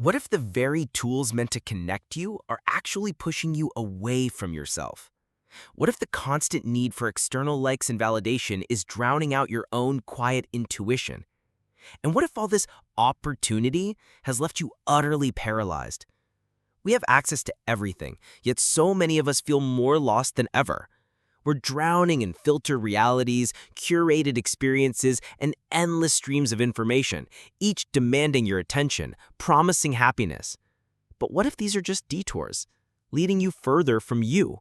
What if the very tools meant to connect you are actually pushing you away from yourself? What if the constant need for external likes and validation is drowning out your own quiet intuition? And what if all this opportunity has left you utterly paralyzed? We have access to everything, yet so many of us feel more lost than ever. We're drowning in filtered realities, curated experiences, and endless streams of information, each demanding your attention, promising happiness. But what if these are just detours, leading you further from you?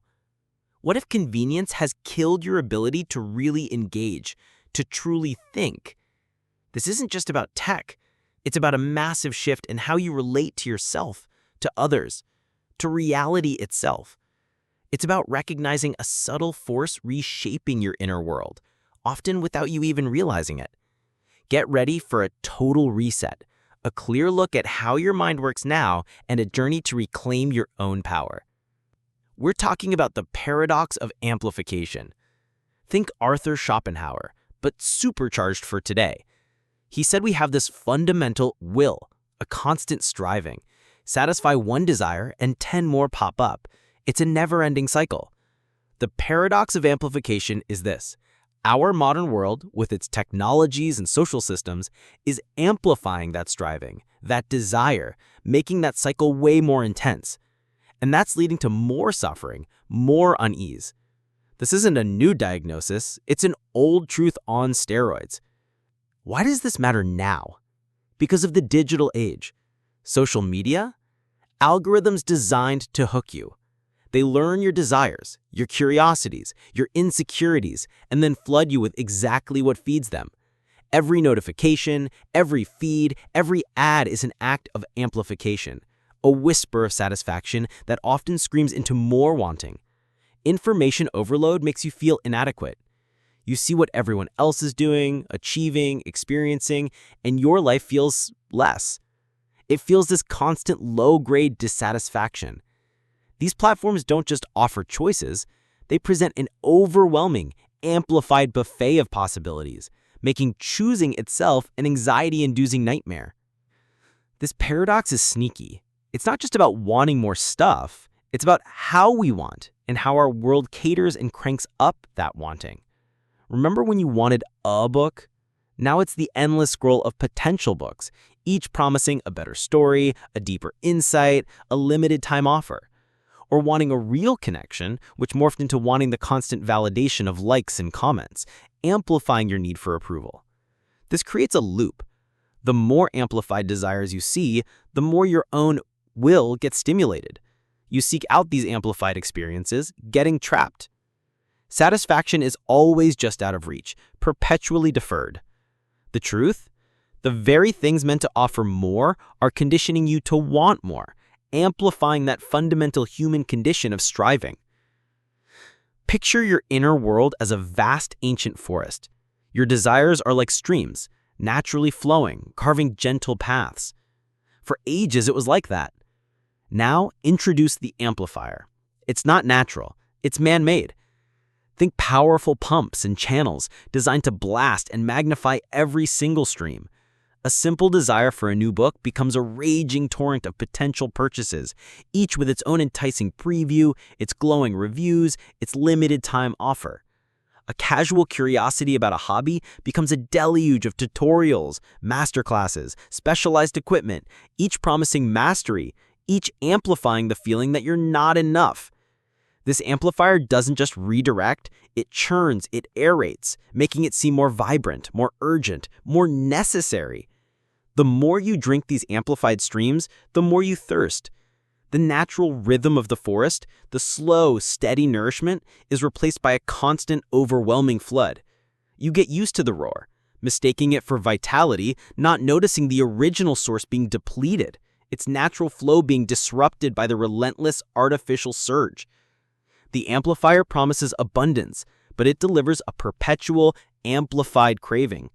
What if convenience has killed your ability to really engage, to truly think? This isn't just about tech. It's about a massive shift in how you relate to yourself, to others, to reality itself. It's about recognizing a subtle force reshaping your inner world, often without you even realizing it. Get ready for a total reset, a clear look at how your mind works now, and a journey to reclaim your own power. We're talking about the paradox of amplification. Think Arthur Schopenhauer, but supercharged for today. He said we have this fundamental will, a constant striving. Satisfy one desire and 10 more pop up. It's a never-ending cycle. The paradox of amplification is this. Our modern world, with its technologies and social systems, is amplifying that striving, that desire, making that cycle way more intense. And that's leading to more suffering, more unease. This isn't a new diagnosis, it's an old truth on steroids. Why does this matter now? Because of the digital age. Social media? Algorithms designed to hook you. They learn your desires, your curiosities, your insecurities, and then flood you with exactly what feeds them. Every notification, every feed, every ad is an act of amplification, a whisper of satisfaction that often screams into more wanting. Information overload makes you feel inadequate. You see what everyone else is doing, achieving, experiencing, and your life feels less. It feels this constant low-grade dissatisfaction. These platforms don't just offer choices, they present an overwhelming, amplified buffet of possibilities, making choosing itself an anxiety-inducing nightmare. This paradox is sneaky. It's not just about wanting more stuff, it's about how we want and how our world caters and cranks up that wanting. Remember when you wanted a book? Now it's the endless scroll of potential books, each promising a better story, a deeper insight, a limited time offer. Or wanting a real connection, which morphed into wanting the constant validation of likes and comments, amplifying your need for approval. This creates a loop. The more amplified desires you see, the more your own will gets stimulated. You seek out these amplified experiences, getting trapped. Satisfaction is always just out of reach, perpetually deferred. The truth? The very things meant to offer more are conditioning you to want more, amplifying that fundamental human condition of striving. Picture your inner world as a vast ancient forest. Your desires are like streams, naturally flowing, carving gentle paths. For ages it was like that. Now introduce the amplifier. It's not natural, it's man-made. Think powerful pumps and channels designed to blast and magnify every single stream. A simple desire for a new book becomes a raging torrent of potential purchases, each with its own enticing preview, its glowing reviews, its limited time offer. A casual curiosity about a hobby becomes a deluge of tutorials, masterclasses, specialized equipment, each promising mastery, each amplifying the feeling that you're not enough. This amplifier doesn't just redirect, it churns, it aerates, making it seem more vibrant, more urgent, more necessary. The more you drink these amplified streams, the more you thirst. The natural rhythm of the forest, the slow, steady nourishment, is replaced by a constant, overwhelming flood. You get used to the roar, mistaking it for vitality, not noticing the original source being depleted, its natural flow being disrupted by the relentless, artificial surge. The amplifier promises abundance, but it delivers a perpetual, amplified craving.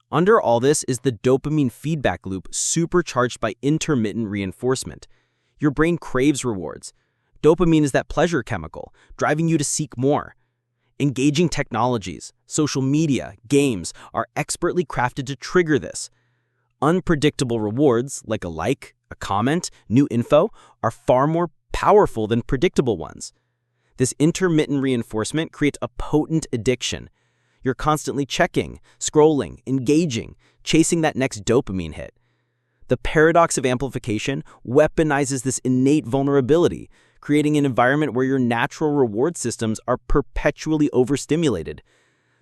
Under all this is the dopamine feedback loop supercharged by intermittent reinforcement. Your brain craves rewards. Dopamine is that pleasure chemical, driving you to seek more. Engaging technologies, social media, games are expertly crafted to trigger this. Unpredictable rewards, like a like, a comment, new info, are far more powerful than predictable ones. This intermittent reinforcement creates a potent addiction. You're constantly checking, scrolling, engaging, chasing that next dopamine hit. The paradox of amplification weaponizes this innate vulnerability, creating an environment where your natural reward systems are perpetually overstimulated.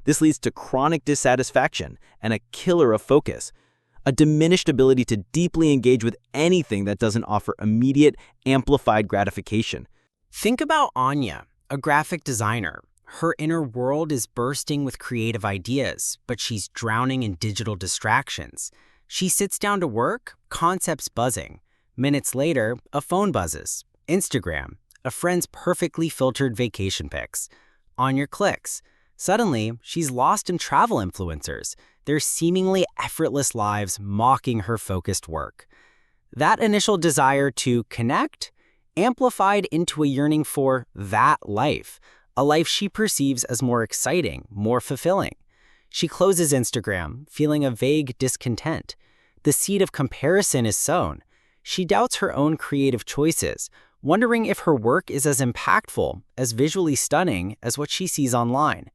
This leads to chronic dissatisfaction and a killer of focus, a diminished ability to deeply engage with anything that doesn't offer immediate, amplified gratification. Think about Anya, a graphic designer. Her inner world is bursting with creative ideas, but she's drowning in digital distractions. She sits down to work, concepts buzzing. Minutes later, a phone buzzes. Instagram, a friend's perfectly filtered vacation pics. Anya clicks. Suddenly, she's lost in travel influencers, their seemingly effortless lives mocking her focused work. That initial desire to connect amplified into a yearning for that life, a life she perceives as more exciting, more fulfilling. She closes Instagram, feeling a vague discontent. The seed of comparison is sown. She doubts her own creative choices, wondering if her work is as impactful, as visually stunning as what she sees online.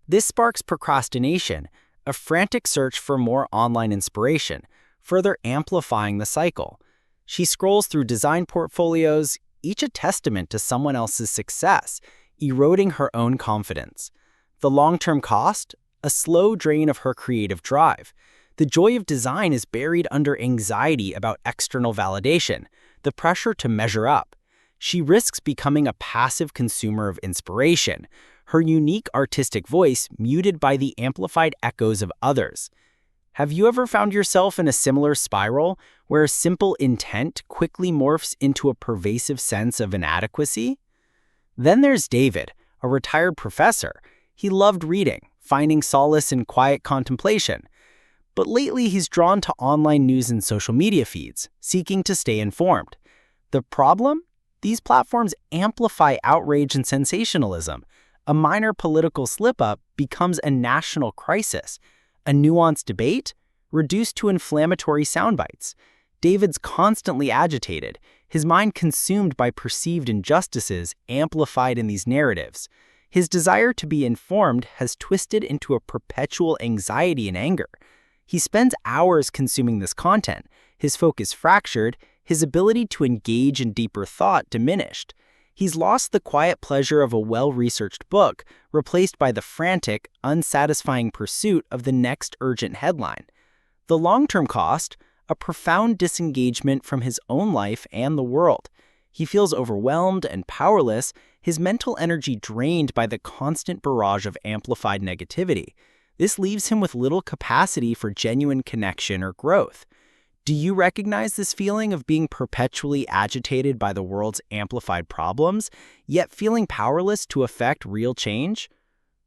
This sparks procrastination, a frantic search for more online inspiration, further amplifying the cycle. She scrolls through design portfolios, each a testament to someone else's success, eroding her own confidence. The long-term cost? A slow drain of her creative drive. The joy of design is buried under anxiety about external validation, the pressure to measure up. She risks becoming a passive consumer of inspiration, her unique artistic voice muted by the amplified echoes of others. Have you ever found yourself in a similar spiral where simple intent quickly morphs into a pervasive sense of inadequacy? Then there's David, a retired professor. He loved reading, finding solace in quiet contemplation. But lately he's drawn to online news and social media feeds, seeking to stay informed. The problem? These platforms amplify outrage and sensationalism. A minor political slip-up becomes a national crisis. A nuanced debate? Reduced to inflammatory soundbites. David's constantly agitated, his mind consumed by perceived injustices amplified in these narratives. His desire to be informed has twisted into a perpetual anxiety and anger. He spends hours consuming this content, his focus fractured, his ability to engage in deeper thought diminished. He's lost the quiet pleasure of a well-researched book, replaced by the frantic, unsatisfying pursuit of the next urgent headline. The long-term cost? A profound disengagement from his own life and the world. He feels overwhelmed and powerless, his mental energy drained by the constant barrage of amplified negativity. This leaves him with little capacity for genuine connection or growth. Do you recognize this feeling of being perpetually agitated by the world's amplified problems, yet feeling powerless to affect real change?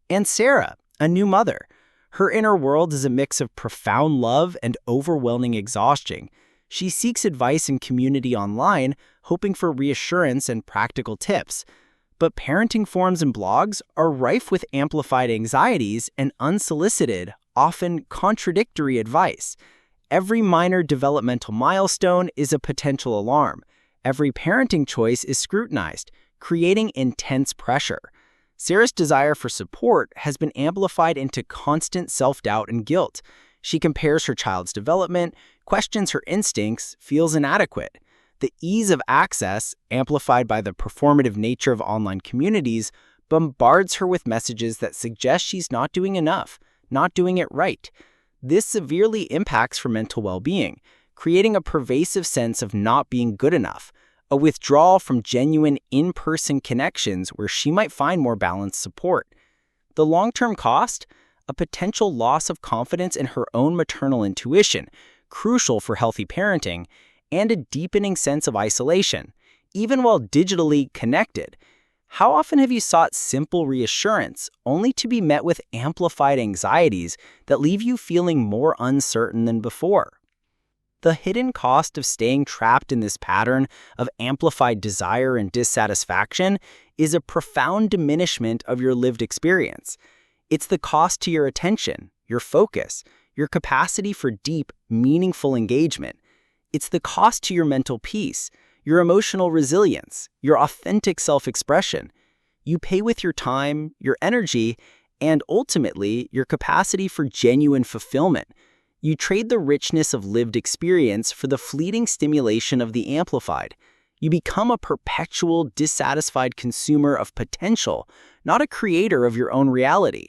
And Sarah, a new mother. Her inner world is a mix of profound love and overwhelming exhaustion. She seeks advice and community online, hoping for reassurance and practical tips. But parenting forums and blogs are rife with amplified anxieties and unsolicited, often contradictory advice. Every minor developmental milestone is a potential alarm. Every parenting choice is scrutinized, creating intense pressure. Sarah's desire for support has been amplified into constant self-doubt and guilt. She compares her child's development, questions her instincts, feels inadequate. The ease of access, amplified by the performative nature of online communities, bombards her with messages that suggest she's not doing enough, not doing it right. This severely impacts her mental well-being, creating a pervasive sense of not being good enough, a withdrawal from genuine in-person connections where she might find more balanced support. The long-term cost? A potential loss of confidence in her own maternal intuition, crucial for healthy parenting, and a deepening sense of isolation, even while digitally connected. How often have you sought simple reassurance, only to be met with amplified anxieties that leave you feeling more uncertain than before? The hidden cost of staying trapped in this pattern of amplified desire and dissatisfaction is a profound diminishment of your lived experience. It's the cost to your attention, your focus, your capacity for deep, meaningful engagement. It's the cost to your mental peace, your emotional resilience, your authentic self-expression. You pay with your time, your energy, and ultimately, your capacity for genuine fulfillment. You trade the richness of lived experience for the fleeting stimulation of the amplified. You become a perpetual, dissatisfied consumer of potential, not a creator of your own reality.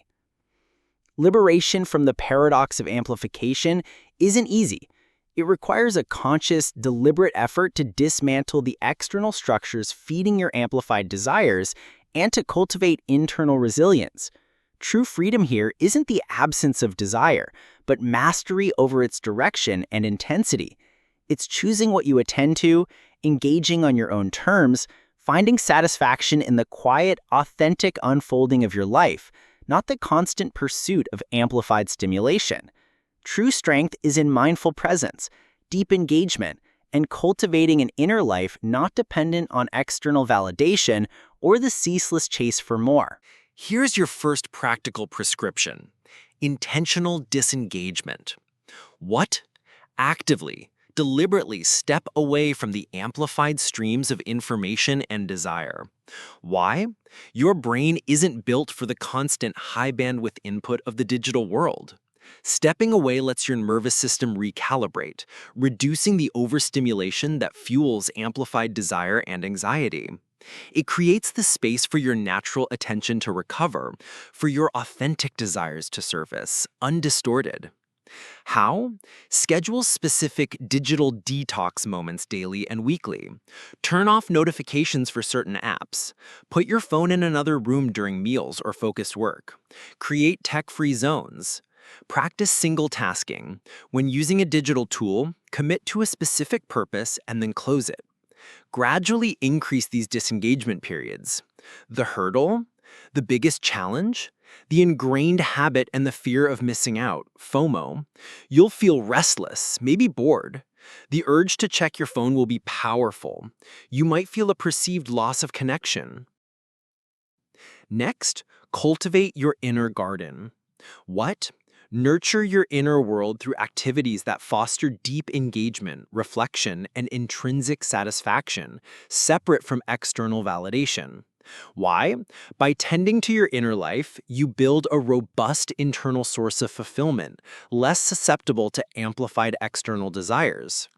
Liberation from the paradox of amplification isn't easy. It requires a conscious, deliberate effort to dismantle the external structures feeding your amplified desires and to cultivate internal resilience. True freedom here isn't the absence of desire, but mastery over its direction and intensity. It's choosing what you attend to, engaging on your own terms, finding satisfaction in the quiet, authentic unfolding of your life, not the constant pursuit of amplified stimulation. True strength is in mindful presence, deep engagement, and cultivating an inner life not dependent on external validation or the ceaseless chase for more. Here's your first practical prescription: intentional disengagement. What? Actively, deliberately step away from the amplified streams of information and desire. Why? Your brain isn't built for the constant high bandwidth input of the digital world. Stepping away lets your nervous system recalibrate, reducing the overstimulation that fuels amplified desire and anxiety. It creates the space for your natural attention to recover, for your authentic desires to surface, undistorted. How? Schedule specific digital detox moments daily and weekly. Turn off notifications for certain apps. Put your phone in another room during meals or focused work. Create tech-free zones. Practice single tasking. When using a digital tool, commit to a specific purpose and then close it. Gradually increase these disengagement periods. The hurdle? The biggest challenge? The ingrained habit and the fear of missing out, FOMO. You'll feel restless, maybe bored. The urge to check your phone will be powerful. You might feel a perceived loss of connection. Next, cultivate your inner garden. What? Nurture your inner world through activities that foster deep engagement, reflection, and intrinsic satisfaction, separate from external validation. Why? By tending to your inner life, you build a robust internal source of fulfillment, less susceptible to amplified external desires.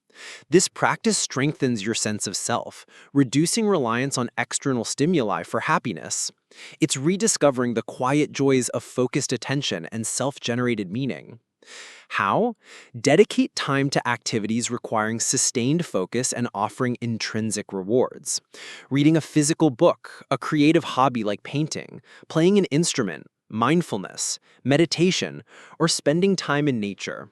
This practice strengthens your sense of self, reducing reliance on external stimuli for happiness. It's rediscovering the quiet joys of focused attention and self-generated meaning. How? Dedicate time to activities requiring sustained focus and offering intrinsic rewards. Reading a physical book, a creative hobby like painting, playing an instrument, mindfulness, meditation, or spending time in nature.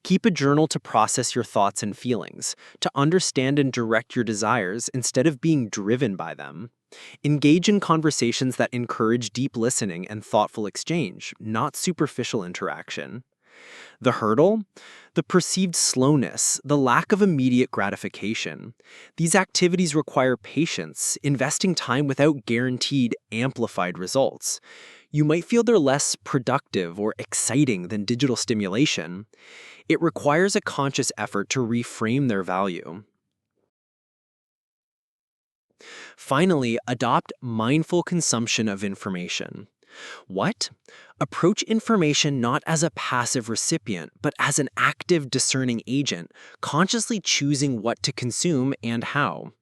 Keep a journal to process your thoughts and feelings, to understand and direct your desires instead of being driven by them. Engage in conversations that encourage deep listening and thoughtful exchange, not superficial interaction. The hurdle? The perceived slowness, the lack of immediate gratification. These activities require patience, investing time without guaranteed amplified results. You might feel they're less productive or exciting than digital stimulation. It requires a conscious effort to reframe their value. Finally, adopt mindful consumption of information. What? Approach information not as a passive recipient, but as an active discerning agent, consciously choosing what to consume and how.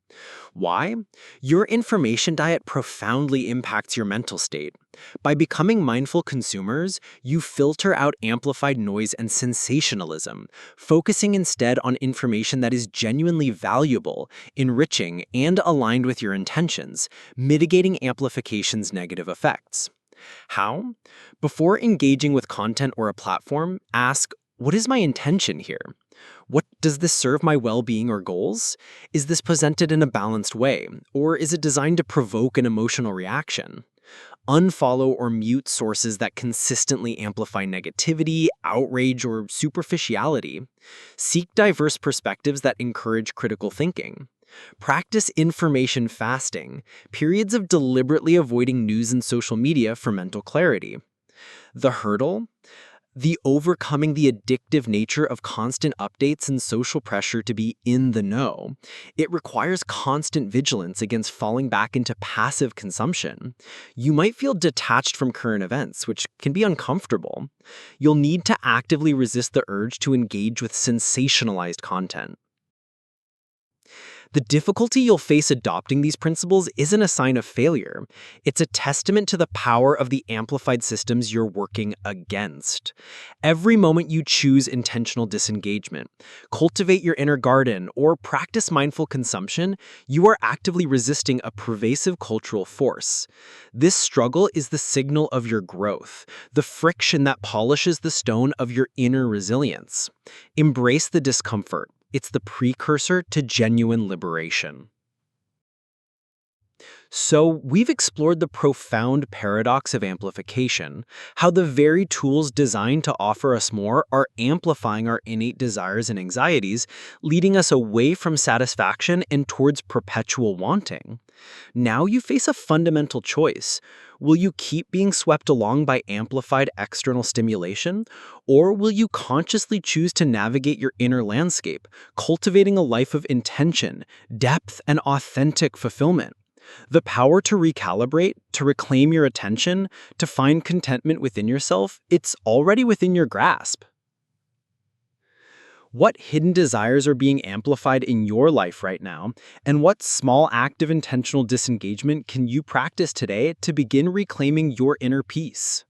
Why? Your information diet profoundly impacts your mental state. By becoming mindful consumers, you filter out amplified noise and sensationalism, focusing instead on information that is genuinely valuable, enriching, and aligned with your intentions, mitigating amplification's negative effects. How? Before engaging with content or a platform, ask, what is my intention here? Does this serve my well-being or goals? Is this presented in a balanced way, or is it designed to provoke an emotional reaction? Unfollow or mute sources that consistently amplify negativity, outrage, or superficiality. Seek diverse perspectives that encourage critical thinking. Practice information fasting, periods of deliberately avoiding news and social media for mental clarity. The hurdle? The overcoming the addictive nature of constant updates and social pressure to be in the know. It requires constant vigilance against falling back into passive consumption. You might feel detached from current events, which can be uncomfortable. You'll need to actively resist the urge to engage with sensationalized content. The difficulty you'll face adopting these principles isn't a sign of failure. It's a testament to the power of the amplified systems you're working against. Every moment you choose intentional disengagement, cultivate your inner garden, or practice mindful consumption, you are actively resisting a pervasive cultural force. This struggle is the signal of your growth, the friction that polishes the stone of your inner resilience. Embrace the discomfort. It's the precursor to genuine liberation. So, we've explored the profound paradox of amplification, how the very tools designed to offer us more are amplifying our innate desires and anxieties, leading us away from satisfaction and towards perpetual wanting. Now you face a fundamental choice. Will you keep being swept along by amplified external stimulation? Or will you consciously choose to navigate your inner landscape, cultivating a life of intention, depth, and authentic fulfillment? The power to recalibrate, to reclaim your attention, to find contentment within yourself, it's already within your grasp. What hidden desires are being amplified in your life right now, and what small act of intentional disengagement can you practice today to begin reclaiming your inner peace?